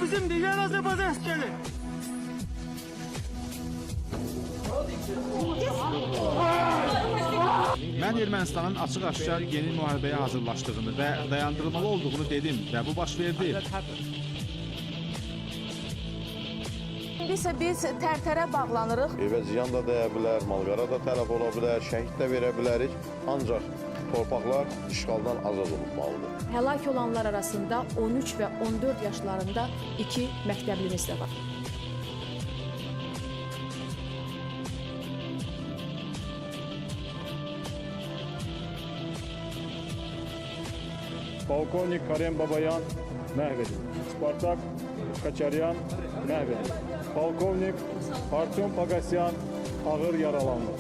bizimdir, yer Azərbaycan əskeri. Mən Ermənistanın açıq-aşkar yeni müharibəyə hazırlaşdığını və dayandırılmalı olduğunu dedim və bu baş verdi. İndi isə biz Tərtərə bağlanırıq. Evə ziyan da dəyə bilər, malqara da tələf ola bilər, şəhid də verə bilərik. Ancaq torpaqlar işğaldan azad olunmalıdır. Həlak olanlar arasında 13 və 14 yaşlarında 2 məktəblimiz də var. Polkovnik Karen Babayan məhv edildi. Spartak Kaçaryan məhv edildi. Polkovnik Artyom Pagasyan ağır yaralandı.